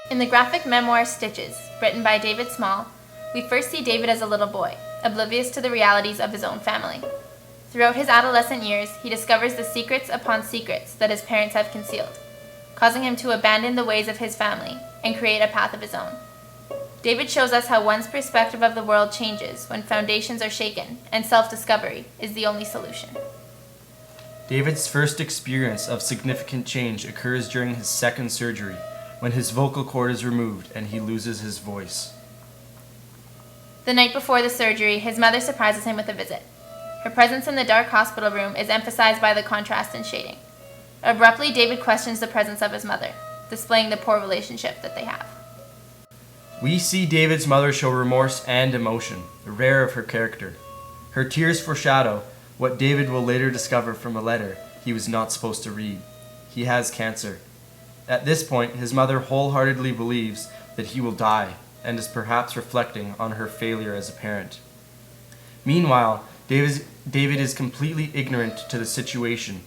In the graphic memoir Stitches, written by David Small, we first see David as a little boy, oblivious to the realities of his own family. Throughout his adolescent years, he discovers the secrets upon secrets that his parents have concealed, causing him to abandon the ways of his family and create a path of his own. David shows us how one's perspective of the world changes when foundations are shaken and self-discovery is the only solution. David's first experience of significant change occurs during his second surgery, when his vocal cord is removed and he loses his voice. The night before the surgery, his mother surprises him with a visit. Her presence in the dark hospital room is emphasized by the contrast in shading. Abruptly, David questions the presence of his mother, displaying the poor relationship that they have. We see David's mother show remorse and emotion, rare of her character. Her tears foreshadow what David will later discover from a letter he was not supposed to read. He has cancer. At this point, his mother wholeheartedly believes that he will die and is perhaps reflecting on her failure as a parent. Meanwhile, David is completely ignorant to the situation.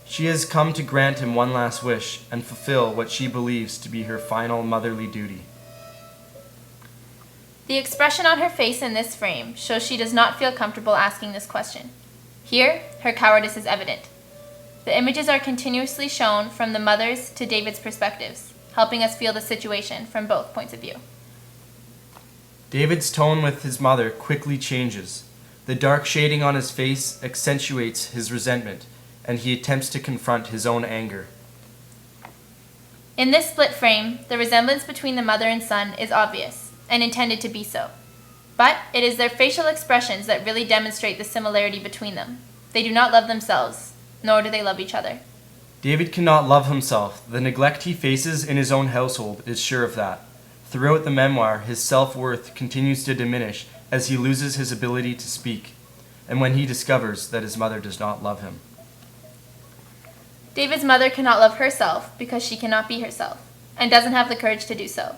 She has come to grant him one last wish and fulfill what she believes to be her final motherly duty. The expression on her face in this frame shows she does not feel comfortable asking this question. Here, her cowardice is evident. The images are continuously shown from the mother's to David's perspectives, helping us feel the situation from both points of view. David's tone with his mother quickly changes. The dark shading on his face accentuates his resentment, and he attempts to confront his own anger. In this split frame, the resemblance between the mother and son is obvious, and intended to be so. But it is their facial expressions that really demonstrate the similarity between them. They do not love themselves, nor do they love each other. David cannot love himself. The neglect he faces in his own household is sure of that. Throughout the memoir, his self-worth continues to diminish as he loses his ability to speak, and when he discovers that his mother does not love him. David's mother cannot love herself because she cannot be herself, and doesn't have the courage to do so.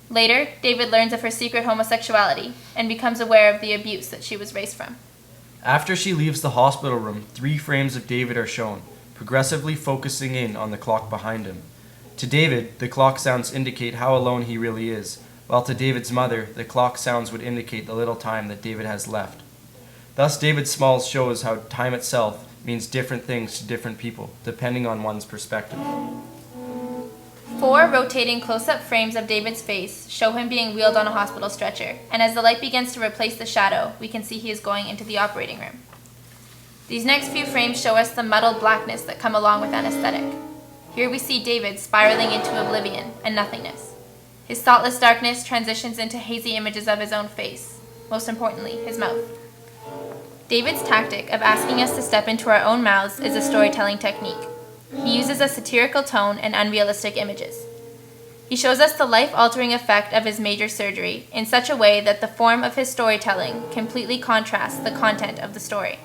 Later, David learns of her secret homosexuality and becomes aware of the abuse that she was raised from. After she leaves the hospital room, 3 frames of David are shown, progressively focusing in on the clock behind him. To David, the clock sounds indicate how alone he really is, while to David's mother, the clock sounds would indicate the little time that David has left. Thus, David Smalls shows how time itself means different things to different people, depending on one's perspective. 4 rotating close-up frames of David's face show him being wheeled on a hospital stretcher, and as the light begins to replace the shadow, we can see he is going into the operating room. These next few frames show us the muddled blackness that come along with anesthetic. Here we see David spiraling into oblivion and nothingness. His thoughtless darkness transitions into hazy images of his own face, most importantly, his mouth. David's tactic of asking us to step into our own mouths is a storytelling technique. He uses a satirical tone and unrealistic images. He shows us the life-altering effect of his major surgery in such a way that the form of his storytelling completely contrasts the content of the story.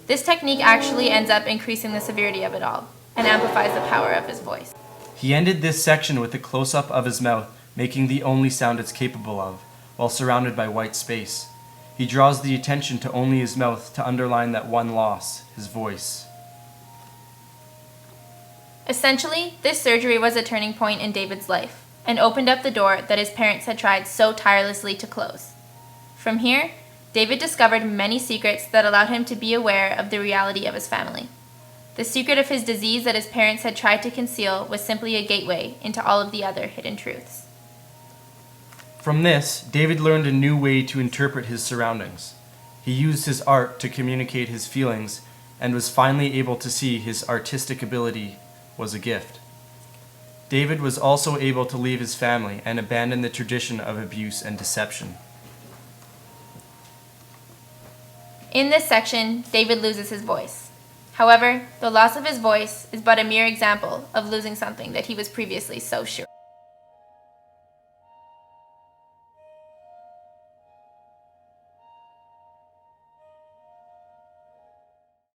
This technique actually ends up increasing the severity of it all and amplifies the power of his voice. He ended this section with a close-up of his mouth, making the only sound it's capable of, while surrounded by white space. He draws the attention to only his mouth to underline that one loss, his voice. Essentially, this surgery was a turning point in David's life and opened up the door that his parents had tried so tirelessly to close. From here, David discovered many secrets that allowed him to be aware of the reality of his family. The secret of his disease that his parents had tried to conceal was simply a gateway into all of the other hidden truths. From this, David learned a new way to interpret his surroundings. He used his art to communicate his feelings and was finally able to see his artistic ability was a gift. David was also able to leave his family and abandon the tradition of abuse and deception. In this section, David loses his voice. However, the loss of his voice is but a mere example of losing something that he was previously so sure